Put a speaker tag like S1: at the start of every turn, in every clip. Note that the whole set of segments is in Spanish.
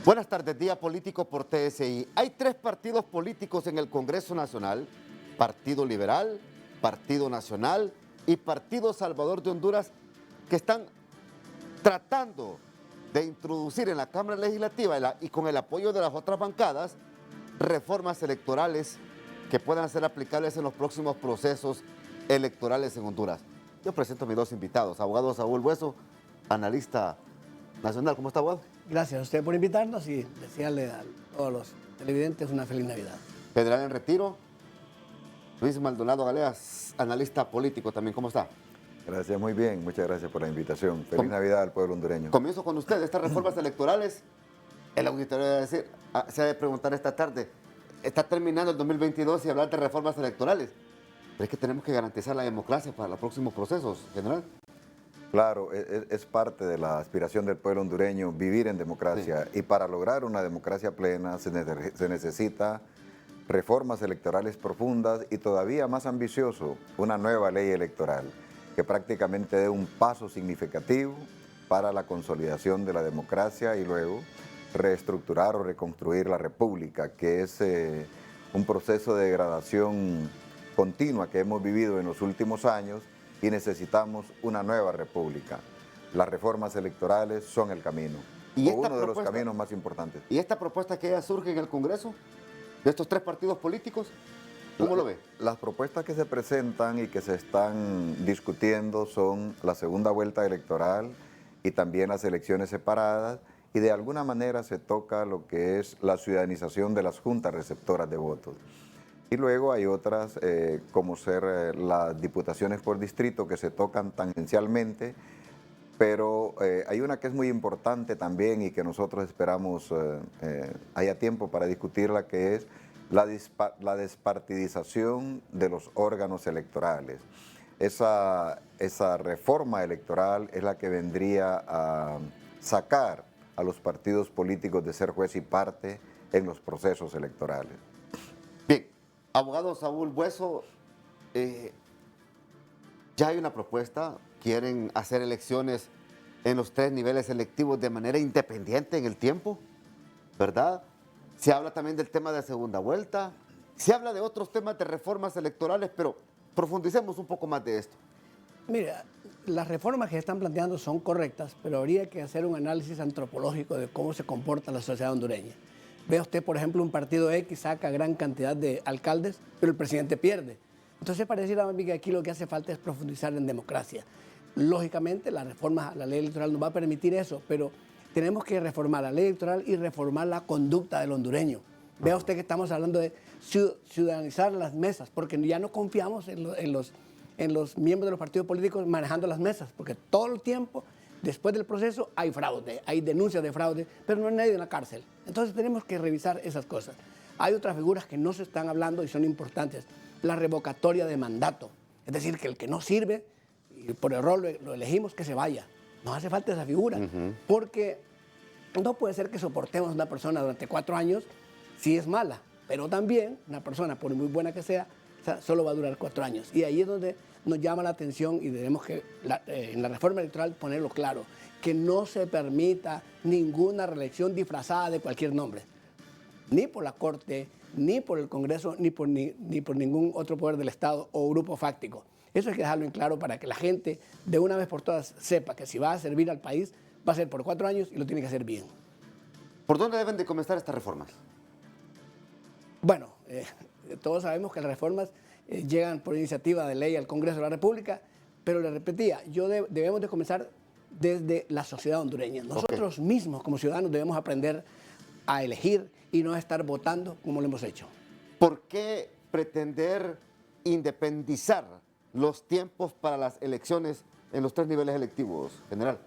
S1: Buenas tardes, Día Político por TSI. Hay tres partidos políticos en el Congreso Nacional: Partido Liberal, Partido Nacional y Partido Salvador de Honduras, que están tratando de introducir en la Cámara Legislativa y con el apoyo de las otras bancadas reformas electorales que puedan ser aplicables en los próximos procesos electorales en Honduras. Yo presento a mis dos invitados: abogado Saúl Bueso, analista nacional. ¿Cómo está, abogado?
S2: Gracias a usted por invitarnos y desearle a todos los televidentes una feliz Navidad.
S1: Federal en retiro, Luis Maldonado Galeas, analista político también. ¿Cómo está?
S3: Gracias, muy bien. Muchas gracias por la invitación. Feliz Navidad al pueblo hondureño.
S1: Comienzo con usted. Estas reformas electorales, el auditorio debe decir, se ha de preguntar esta tarde, está terminando el 2022 y hablar de reformas electorales. Pero es que tenemos que garantizar la democracia para los próximos procesos, general.
S3: Claro, es parte de la aspiración del pueblo hondureño vivir en democracia, sí. Y para lograr una democracia plena se necesita reformas electorales profundas y todavía más ambicioso, una nueva ley electoral que prácticamente dé un paso significativo para la consolidación de la democracia y luego reestructurar o reconstruir la república, que es un proceso de degradación continua que hemos vivido en los últimos años. Y necesitamos una nueva república. Las reformas electorales son el camino, uno de los caminos más importantes.
S1: ¿Y esta propuesta que ya surge en el Congreso, de estos tres partidos políticos, cómo lo ve?
S3: Las propuestas que se presentan y que se están discutiendo son la segunda vuelta electoral y también las elecciones separadas, y de alguna manera se toca lo que es la ciudadanización de las juntas receptoras de votos. Y luego hay otras, como ser las diputaciones por distrito, que se tocan tangencialmente, pero hay una que es muy importante también y que nosotros esperamos haya tiempo para discutirla, que es la despartidización de los órganos electorales. Esa reforma electoral es la que vendría a sacar a los partidos políticos de ser juez y parte en los procesos electorales.
S1: Bien. Abogado Saúl Bueso, ya hay una propuesta, quieren hacer elecciones en los tres niveles electivos de manera independiente en el tiempo, ¿verdad? Se habla también del tema de segunda vuelta, se habla de otros temas de reformas electorales, pero profundicemos un poco más de esto.
S2: Mira, las reformas que se están planteando son correctas, pero habría que hacer un análisis antropológico de cómo se comporta la sociedad hondureña. Ve usted, por ejemplo, un partido X saca gran cantidad de alcaldes, pero el presidente pierde. Entonces pareciera a mí que aquí lo que hace falta es profundizar en democracia. Lógicamente, la reforma a la ley electoral nos va a permitir eso, pero tenemos que reformar la ley electoral y reformar la conducta del hondureño. Vea usted que estamos hablando de ciudadanizar las mesas, porque ya no confiamos en los miembros de los partidos políticos manejando las mesas, porque todo el tiempo, después del proceso, hay fraude, hay denuncias de fraude, pero no hay nadie en la cárcel. Entonces tenemos que revisar esas cosas. Hay otras figuras que no se están hablando y son importantes. La revocatoria de mandato, es decir, que el que no sirve, y por error lo elegimos, que se vaya. No hace falta esa figura, porque no puede ser que soportemos a una persona durante 4 años si es mala, pero también una persona, por muy buena que sea, solo va a durar 4 años. Y ahí es donde nos llama la atención y debemos que en la reforma electoral ponerlo claro, que no se permita ninguna reelección disfrazada de cualquier nombre, ni por la Corte, ni por el Congreso, ni por ningún otro poder del Estado o grupo fáctico. Eso hay que dejarlo en claro para que la gente de una vez por todas sepa que si va a servir al país, va a ser por 4 años y lo tiene que hacer bien.
S1: ¿Por dónde deben de comenzar estas reformas?
S2: Bueno, todos sabemos que las reformas llegan por iniciativa de ley al Congreso de la República, pero le repetía, debemos de comenzar desde la sociedad hondureña. Nosotros mismos como ciudadanos debemos aprender a elegir y no a estar votando como lo hemos hecho.
S1: ¿Por qué pretender independizar los tiempos para las elecciones en los tres niveles electivos, general?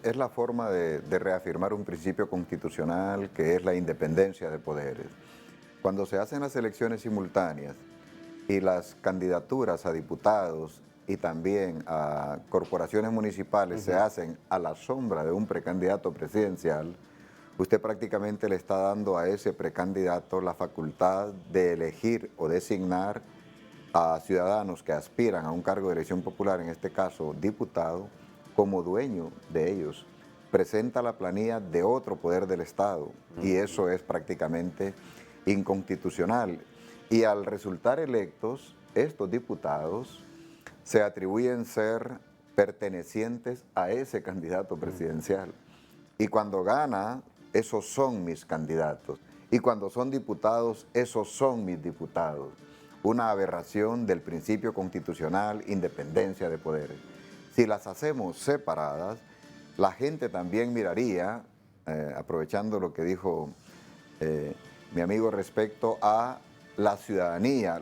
S3: Es la forma de reafirmar un principio constitucional que es la independencia de poderes. Cuando se hacen las elecciones simultáneas y las candidaturas a diputados y también a corporaciones municipales se hacen a la sombra de un precandidato presidencial, usted prácticamente le está dando a ese precandidato la facultad de elegir o designar a ciudadanos que aspiran a un cargo de elección popular, en este caso diputado, como dueño de ellos. presenta la planilla de otro poder del Estado y eso es prácticamente inconstitucional. Y al resultar electos, estos diputados se atribuyen ser pertenecientes a ese candidato presidencial. Y cuando gana, esos son mis candidatos. Y cuando son diputados, esos son mis diputados. Una aberración del principio constitucional, independencia de poderes. Si las hacemos separadas, la gente también miraría, aprovechando lo que dijo mi amigo respecto a la ciudadanía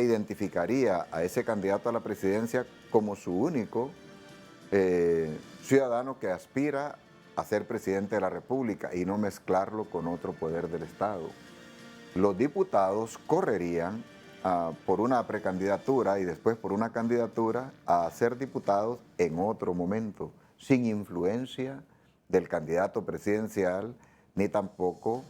S3: identificaría a ese candidato a la presidencia como su único ciudadano que aspira a ser presidente de la República y no mezclarlo con otro poder del Estado. Los diputados correrían por una precandidatura y después por una candidatura a ser diputados en otro momento, sin influencia del candidato presidencial, ni tampoco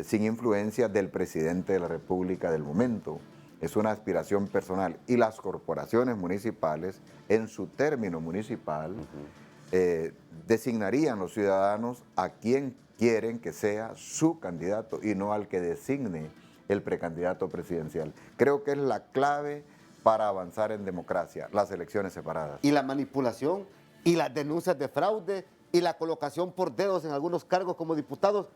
S3: sin influencia del presidente de la República del momento. Es una aspiración personal. Y las corporaciones municipales, en su término municipal, designarían los ciudadanos a quien quieren que sea su candidato y no al que designe el precandidato presidencial. Creo que es la clave para avanzar en democracia, las elecciones separadas.
S1: Y la manipulación y las denuncias de fraude y la colocación por dedos en algunos cargos como diputados,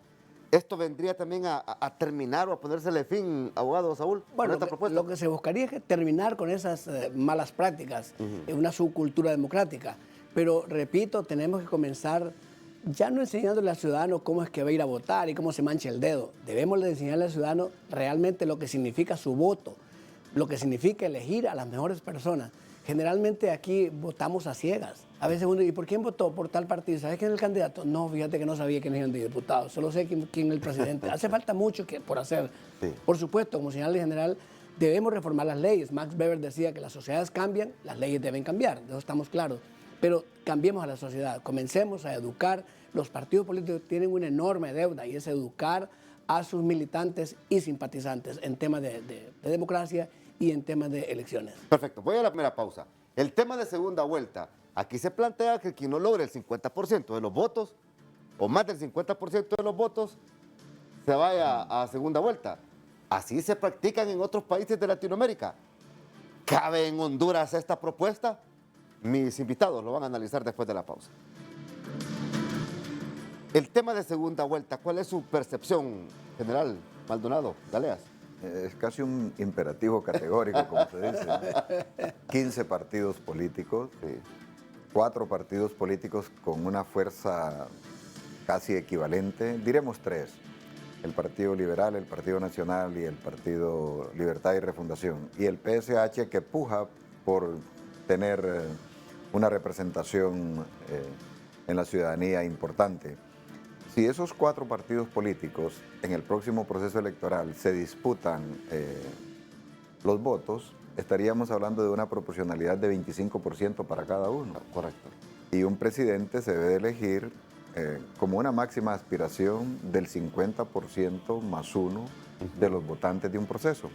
S1: ¿esto vendría también a terminar o a ponérsele fin, abogado Saúl,
S2: bueno,
S1: con esta propuesta?
S2: Lo que se buscaría es terminar con esas malas prácticas, una subcultura democrática. Pero, repito, tenemos que comenzar ya no enseñándole al ciudadano cómo es que va a ir a votar y cómo se mancha el dedo. Debemos de enseñarle al ciudadano realmente lo que significa su voto, lo que significa elegir a las mejores personas. Generalmente aquí votamos a ciegas. A veces uno dice, ¿y por quién votó? Por tal partido. ¿Sabes quién es el candidato? No, fíjate que no sabía quién es el diputado. Solo sé quién es el presidente. Hace falta mucho por hacer. Sí. Por supuesto, como señal general, debemos reformar las leyes. Max Weber decía que las sociedades cambian, las leyes deben cambiar. De eso estamos claros. Pero cambiemos a la sociedad. Comencemos a educar. Los partidos políticos tienen una enorme deuda y es educar a sus militantes y simpatizantes en temas de democracia y en temas de elecciones.
S1: Perfecto, voy a la primera pausa. El tema de segunda vuelta, aquí se plantea que quien no logre el 50% de los votos, o más del 50% de los votos, se vaya a segunda vuelta. Así se practican en otros países de Latinoamérica. ¿Cabe en Honduras esta propuesta? Mis invitados lo van a analizar después de la pausa. El tema de segunda vuelta, ¿cuál es su percepción, general Maldonado Galeas?
S3: Es casi un imperativo categórico, como se dice. 15 partidos políticos, 4 partidos políticos con una fuerza casi equivalente, diremos 3. El Partido Liberal, el Partido Nacional y el Partido Libertad y Refundación. Y el PSH que puja por tener una representación en la ciudadanía importante. Si esos 4 partidos políticos en el próximo proceso electoral se disputan los votos, estaríamos hablando de una proporcionalidad de 25% para cada uno.
S1: Correcto.
S3: Y un presidente se debe elegir como una máxima aspiración del 50% más 1 de los votantes de un proceso.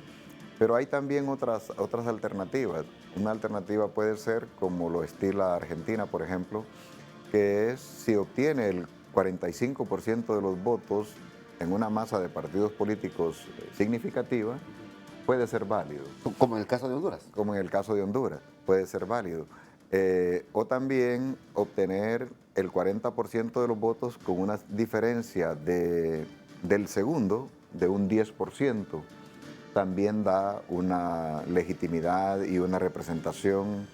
S3: Pero hay también otras alternativas. Una alternativa puede ser, como lo estila Argentina, por ejemplo, que es si obtiene el 45% de los votos en una masa de partidos políticos significativa, puede ser válido.
S1: Como en el caso de Honduras.
S3: Como en el caso de Honduras, puede ser válido. O también obtener el 40% de los votos con una diferencia del segundo de un 10%. También da una legitimidad y una representación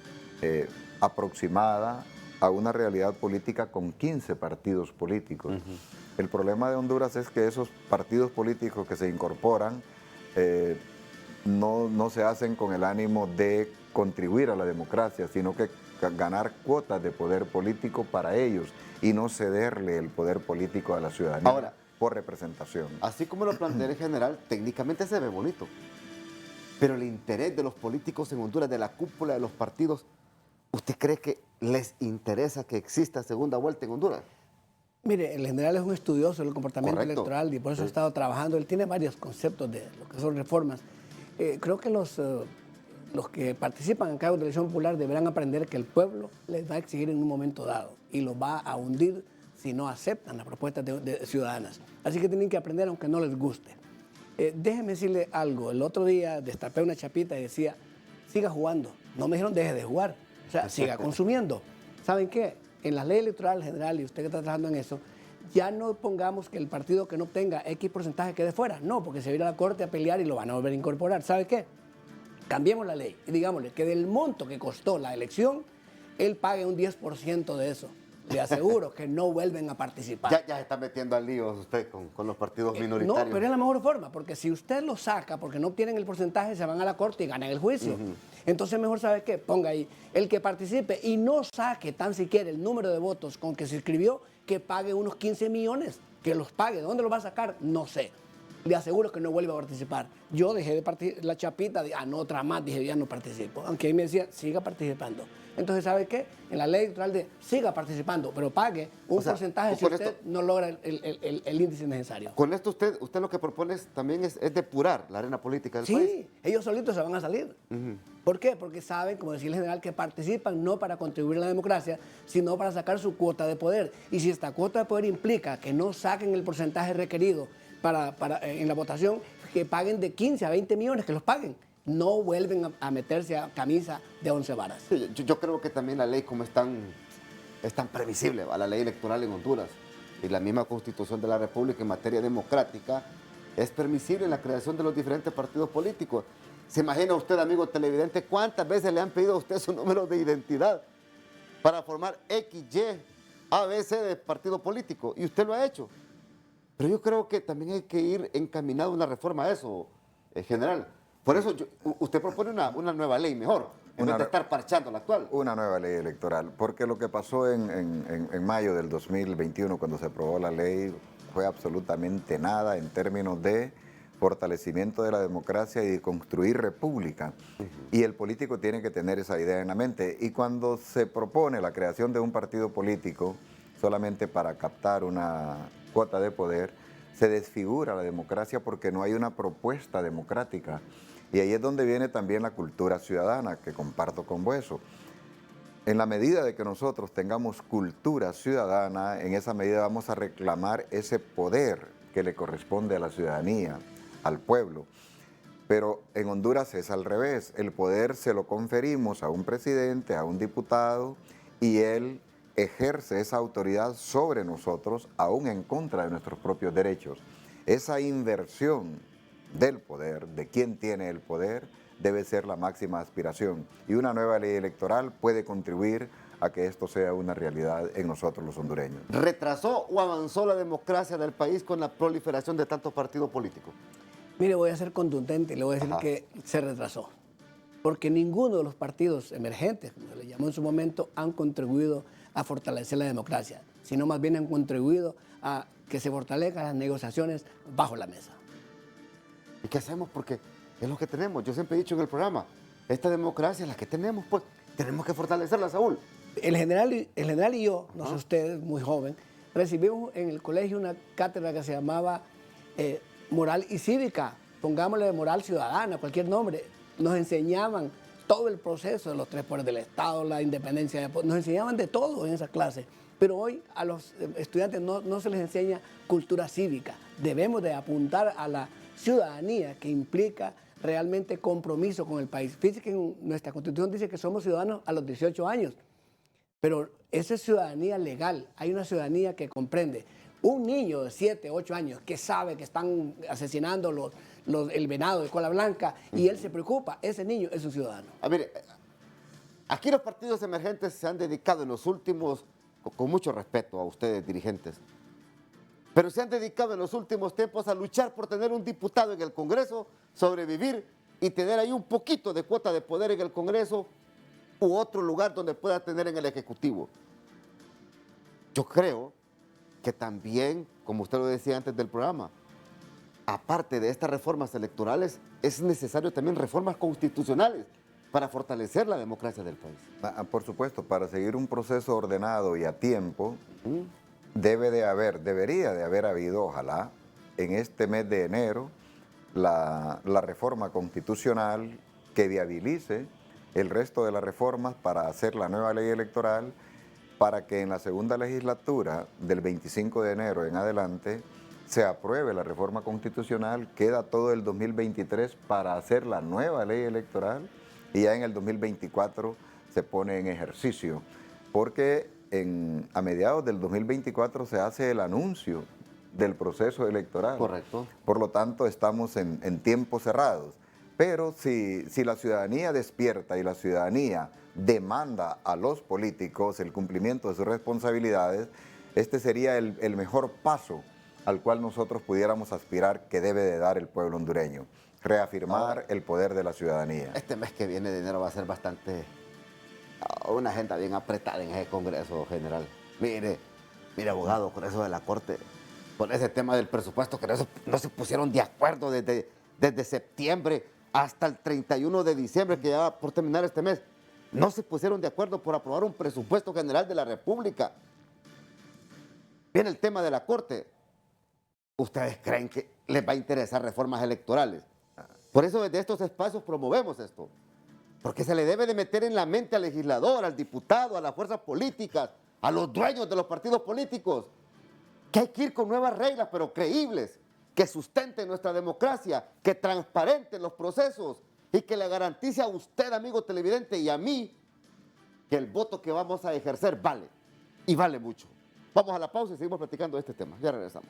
S3: aproximada a una realidad política con 15 partidos políticos. El problema de Honduras es que esos partidos políticos que se incorporan no se hacen con el ánimo de contribuir a la democracia, sino que ganar cuotas de poder político para ellos y no cederle el poder político a la ciudadanía. Ahora, por representación.
S1: Así como lo planteé en general, técnicamente se ve bonito. Pero el interés de los políticos en Honduras, de la cúpula de los partidos, ¿usted cree que les interesa que exista segunda vuelta en Honduras?
S2: Mire, el general es un estudioso del comportamiento electoral y por eso ha estado trabajando. Él tiene varios conceptos de lo que son reformas. Creo que los que participan en cargos de elección popular deberán aprender que el pueblo les va a exigir en un momento dado y los va a hundir si no aceptan las propuestas de ciudadanas. Así que tienen que aprender aunque no les guste. Déjeme decirle algo. El otro día destapé una chapita y decía, siga jugando. No me dijeron deje de jugar. O sea, siga consumiendo. ¿Saben qué? En la ley electoral general, y usted que está trabajando en eso, ya no pongamos que el partido que no obtenga X porcentaje quede fuera. No, porque se va a ir a la corte a pelear y lo van a volver a incorporar. ¿Sabe qué? Cambiemos la ley y digámosle que del monto que costó la elección, él pague un 10% de eso. Le aseguro que no vuelven a participar.
S1: Ya se está metiendo al lío usted con los partidos minoritarios.
S2: No, pero es la mejor forma, porque si usted lo saca porque no obtienen el porcentaje, se van a la corte y ganan el juicio. Entonces mejor, ¿sabe qué? Ponga ahí, el que participe y no saque tan siquiera el número de votos con que se inscribió, que pague unos 15 millones, que los pague. ¿Dónde los va a sacar? No sé. Le aseguro que no vuelve a participar. Yo dejé de participar, la chapita, no otra más, dije, ya no participo. Aunque ahí me decía, siga participando. Entonces, ¿sabe qué? En la ley electoral siga participando, pero pague un porcentaje si usted no logra el índice necesario.
S1: Con esto usted lo que propone también es depurar la arena política del país.
S2: Sí, ellos solitos se van a salir. ¿Por qué? Porque saben, como decía el general, que participan no para contribuir a la democracia, sino para sacar su cuota de poder. Y si esta cuota de poder implica que no saquen el porcentaje requerido en la votación, que paguen de 15 a 20 millones, que los paguen. No vuelven a meterse a camisa de 11 varas.
S1: Sí, yo creo que también la ley como es tan previsible, ¿va? La ley electoral en Honduras y la misma Constitución de la República en materia democrática es permisible en la creación de los diferentes partidos políticos. ¿Se imagina usted, amigo televidente, cuántas veces le han pedido a usted su número de identidad para formar X, Y, A, B, C de partido político? Y usted lo ha hecho. Pero yo creo que también hay que ir encaminado a una reforma a eso, general. Por eso usted propone una nueva ley mejor, en vez de estar parchando la actual.
S3: Una nueva ley electoral, porque lo que pasó en mayo del 2021, cuando se aprobó la ley, fue absolutamente nada en términos de fortalecimiento de la democracia y de construir república. Y el político tiene que tener esa idea en la mente. Y cuando se propone la creación de un partido político solamente para captar una cuota de poder, se desfigura la democracia porque no hay una propuesta democrática. Y ahí es donde viene también la cultura ciudadana, que comparto con Bueso. En la medida de que nosotros tengamos cultura ciudadana, en esa medida vamos a reclamar ese poder que le corresponde a la ciudadanía, al pueblo. Pero en Honduras es al revés. El poder se lo conferimos a un presidente, a un diputado, y él ejerce esa autoridad sobre nosotros, aún en contra de nuestros propios derechos. Esa inversión del poder, de quien tiene el poder, debe ser la máxima aspiración. Y una nueva ley electoral puede contribuir a que esto sea una realidad en nosotros los hondureños.
S1: ¿Retrasó o avanzó la democracia del país con la proliferación de tantos partidos políticos?
S2: Mire, voy a ser contundente y le voy a decir que se retrasó. Porque ninguno de los partidos emergentes, como se le llamó en su momento, han contribuido a fortalecer la democracia, sino más bien han contribuido a que se fortalezcan las negociaciones bajo la mesa.
S1: ¿Y qué hacemos? Porque es lo que tenemos. Yo siempre he dicho en el programa, esta democracia es la que tenemos, pues tenemos que fortalecerla, Saúl.
S2: El general y yo, no sé ustedes, muy joven, recibimos en el colegio una cátedra que se llamaba Moral y Cívica, pongámosle moral ciudadana, cualquier nombre. Nos enseñaban todo el proceso de los tres poderes del Estado, la independencia, nos enseñaban de todo en esa clase. Pero hoy a los estudiantes no se les enseña cultura cívica. Debemos de apuntar a la ciudadanía, que implica realmente compromiso con el país. Fíjense que en nuestra Constitución dice que somos ciudadanos a los 18 años, pero esa es ciudadanía legal. Hay una ciudadanía que comprende. Un niño de 7, 8 años que sabe que están asesinando el venado de cola blanca y él se preocupa, ese niño es un ciudadano.
S1: A ver, aquí los partidos emergentes se han dedicado en los últimos, con mucho respeto a ustedes dirigentes, pero se han dedicado en los últimos tiempos a luchar por tener un diputado en el Congreso, sobrevivir y tener ahí un poquito de cuota de poder en el Congreso u otro lugar donde pueda tener en el Ejecutivo. Yo creo que también, como usted lo decía antes del programa, aparte de estas reformas electorales, es necesario también reformas constitucionales para fortalecer la democracia del país.
S3: Por supuesto, para seguir un proceso ordenado y a tiempo, debería de haber habido, ojalá, en este mes de enero, la reforma constitucional que viabilice el resto de las reformas para hacer la nueva ley electoral para que en la segunda legislatura del 25 de enero en adelante se apruebe la reforma constitucional, queda todo el 2023 para hacer la nueva ley electoral y ya en el 2024 se pone en ejercicio, porque a mediados del 2024 se hace el anuncio del proceso electoral.
S1: Correcto.
S3: Por lo tanto, estamos en tiempos cerrados. Pero si la ciudadanía despierta y la ciudadanía demanda a los políticos el cumplimiento de sus responsabilidades, este sería el mejor paso al cual nosotros pudiéramos aspirar que debe de dar el pueblo hondureño. Reafirmar el poder de la ciudadanía.
S1: Este mes que viene de enero va a ser una agenda bien apretada en ese Congreso General. Mire, abogado, con eso de la Corte, con ese tema del presupuesto, que no se pusieron de acuerdo desde septiembre hasta el 31 de diciembre, que ya va por terminar este mes. No se pusieron de acuerdo por aprobar un presupuesto general de la República. Viene el tema de la Corte. ¿Ustedes creen que les va a interesar reformas electorales? Por eso desde estos espacios promovemos esto. Porque se le debe de meter en la mente al legislador, al diputado, a las fuerzas políticas, a los dueños de los partidos políticos, que hay que ir con nuevas reglas, pero creíbles, que sustenten nuestra democracia, que transparenten los procesos y que le garantice a usted, amigo televidente, y a mí, que el voto que vamos a ejercer vale, y vale mucho. Vamos a la pausa y seguimos platicando de este tema. Ya regresamos.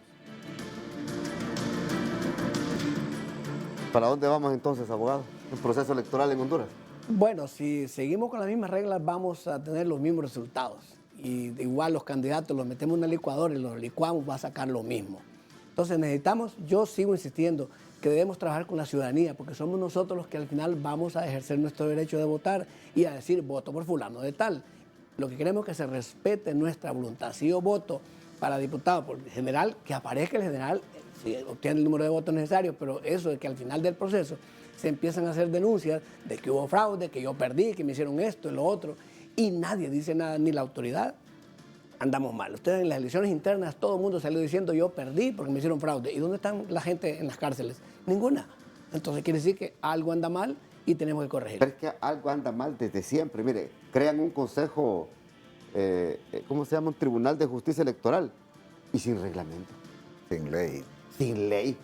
S1: ¿Para dónde vamos entonces, abogado? ¿Un proceso electoral en Honduras?
S2: Bueno, si seguimos con las mismas reglas vamos a tener los mismos resultados. Y igual los candidatos los metemos en una licuadora y los licuamos, va a sacar lo mismo. Entonces necesitamos, yo sigo insistiendo, que debemos trabajar con la ciudadanía, porque somos nosotros los que al final vamos a ejercer nuestro derecho de votar y a decir voto por fulano de tal. Lo que queremos es que se respete nuestra voluntad. Si yo voto para diputado por el general, que aparezca el general, si obtiene el número de votos necesarios, pero eso de que al final del proceso se empiezan a hacer denuncias de que hubo fraude, que yo perdí, que me hicieron esto y lo otro, y nadie dice nada, ni la autoridad, andamos mal. Ustedes en las elecciones internas, todo el mundo salió diciendo yo perdí porque me hicieron fraude. ¿Y dónde están la gente en las cárceles? Ninguna. Entonces quiere decir que algo anda mal y tenemos que corregir.
S1: Pero es que algo anda mal desde siempre. Mire, crean un consejo, ¿cómo se llama? Un tribunal de justicia electoral y sin reglamento.
S3: Sin ley.
S1: Sin ley.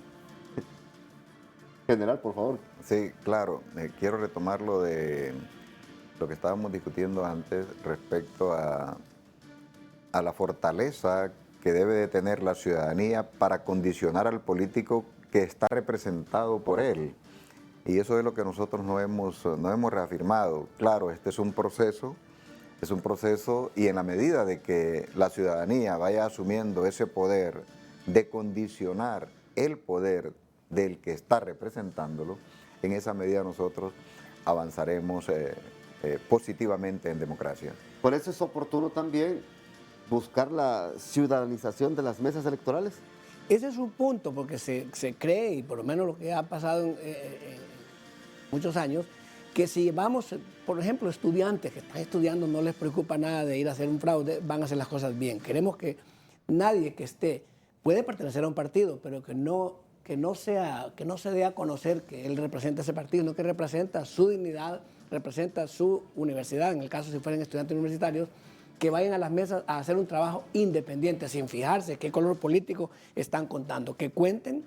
S1: General, por favor.
S3: Sí, claro. Quiero retomar lo de lo que estábamos discutiendo antes respecto a la fortaleza que debe de tener la ciudadanía para condicionar al político que está representado por él. Y eso es lo que nosotros no hemos reafirmado. Claro, este es un proceso y en la medida de que la ciudadanía vaya asumiendo ese poder de condicionar el poder del que está representándolo, en esa medida nosotros avanzaremos positivamente en democracia.
S1: Por eso es oportuno también buscar la ciudadanización de las mesas electorales.
S2: Ese es un punto, porque se cree, y por lo menos lo que ha pasado en muchos años, que si vamos, por ejemplo, estudiantes que están estudiando, no les preocupa nada de ir a hacer un fraude, van a hacer las cosas bien. Queremos que nadie que esté, puede pertenecer a un partido, pero que no se dé a conocer que él representa ese partido, no que representa su dignidad, representa su universidad, en el caso si fueran estudiantes universitarios, que vayan a las mesas a hacer un trabajo independiente, sin fijarse qué color político están contando, que cuenten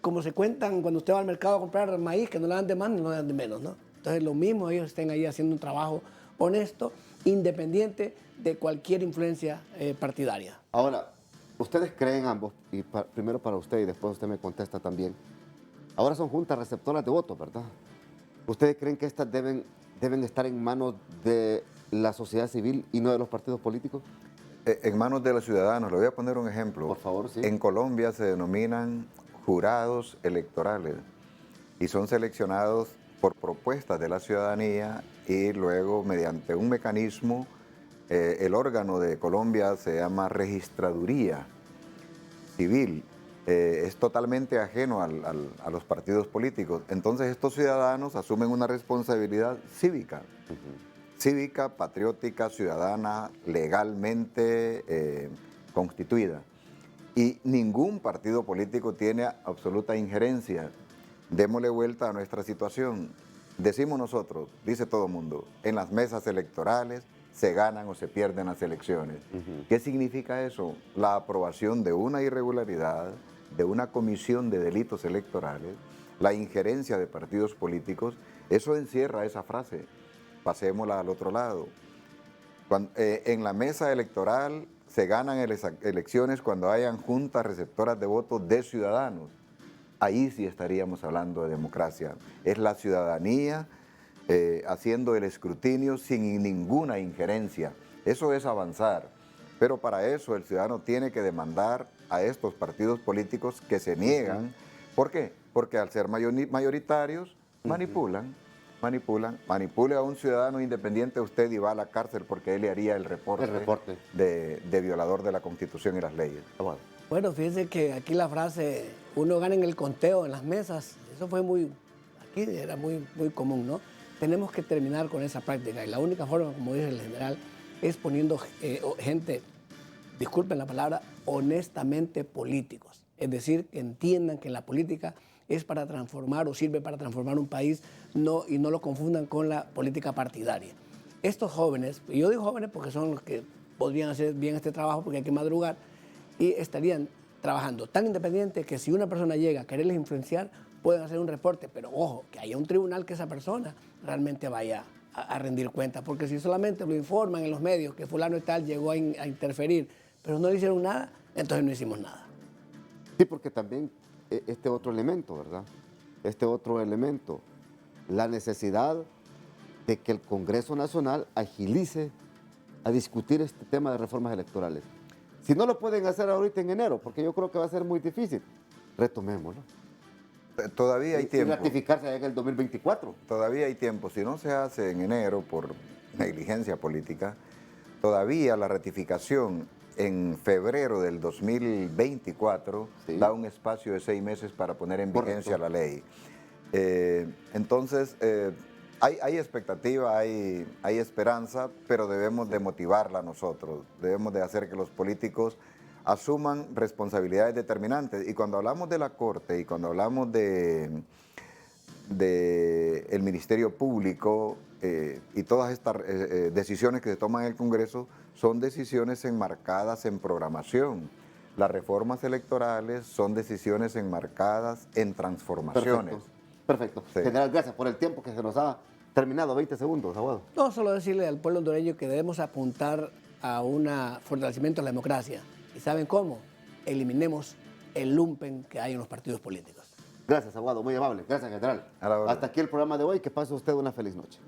S2: como se cuentan cuando usted va al mercado a comprar maíz, que no le dan de más ni no le dan de menos, ¿no? Entonces lo mismo, ellos estén ahí haciendo un trabajo honesto, independiente de cualquier influencia partidaria.
S1: Ahora, ustedes creen ambos, y primero para usted y después usted me contesta también, ahora son juntas receptoras de votos, ¿verdad? ¿Ustedes creen que estas deben estar en manos de la sociedad civil y no de los partidos políticos?
S3: En manos de los ciudadanos. Le voy a poner un ejemplo.
S1: Por favor, sí.
S3: En Colombia se denominan jurados electorales y son seleccionados por propuestas de la ciudadanía y luego mediante un mecanismo, el órgano de Colombia se llama Registraduría Civil. Es totalmente ajeno a los partidos políticos. Entonces estos ciudadanos asumen una responsabilidad cívica. Cívica, patriótica, ciudadana, legalmente constituida. Y ningún partido político tiene absoluta injerencia. Démosle vuelta a nuestra situación. Decimos nosotros, dice todo el mundo, en las mesas electorales se ganan o se pierden las elecciones. ¿Qué significa eso? La aprobación de una irregularidad, de una comisión de delitos electorales, la injerencia de partidos políticos, eso encierra esa frase. Pasémosla al otro lado. En la mesa electoral se ganan elecciones cuando hayan juntas receptoras de votos de ciudadanos. Ahí sí estaríamos hablando de democracia. Es la ciudadanía haciendo el escrutinio sin ninguna injerencia. Eso es avanzar. Pero para eso el ciudadano tiene que demandar a estos partidos políticos que se niegan. ¿Por qué? Porque al ser mayoritarios manipulan. Manipule a un ciudadano independiente usted y va a la cárcel porque él le haría el reporte, de violador de la Constitución y las leyes.
S2: Bueno, fíjense que aquí la frase, uno gana en el conteo, en las mesas, eso fue aquí era muy común, ¿no? Tenemos que terminar con esa práctica y la única forma, como dice el general, es poniendo gente, disculpen la palabra, honestamente políticos. Es decir, que entiendan que la política es para transformar o sirve para transformar un país y no lo confundan con la política partidaria. Estos jóvenes, y yo digo jóvenes porque son los que podrían hacer bien este trabajo porque hay que madrugar, y estarían trabajando tan independiente que si una persona llega a quererles influenciar, pueden hacer un reporte, pero ojo, que haya un tribunal que esa persona realmente vaya a rendir cuenta, porque si solamente lo informan en los medios que fulano y tal llegó a interferir, pero no le hicieron nada, entonces no hicimos nada.
S1: Sí, porque también este otro elemento, ¿verdad? Este otro elemento, la necesidad de que el Congreso Nacional agilice a discutir este tema de reformas electorales. Si no lo pueden hacer ahorita en enero, porque yo creo que va a ser muy difícil, retomémoslo.
S3: Todavía hay tiempo.
S1: Y ratificarse en el 2024.
S3: Todavía hay tiempo. Si no se hace en enero por negligencia política, todavía la ratificación en febrero del 2024 da un espacio de 6 meses para poner en vigencia la ley. Entonces, hay expectativa, hay esperanza, pero debemos de motivarla nosotros. Debemos de hacer que los políticos asuman responsabilidades determinantes. Y cuando hablamos de la Corte y cuando hablamos de el Ministerio Público y todas estas decisiones que se toman en el Congreso, son decisiones enmarcadas en programación. Las reformas electorales son decisiones enmarcadas en transformaciones.
S1: Perfecto. Sí. General, gracias por el tiempo que se nos ha terminado. 20 segundos, Aguado.
S2: No, solo decirle al pueblo hondureño que debemos apuntar a un fortalecimiento de la democracia. ¿Y saben cómo? Eliminemos el lumpen que hay en los partidos políticos.
S1: Gracias, Aguado, muy amable. Gracias, general. Hasta aquí el programa de hoy. Que pase usted una feliz noche.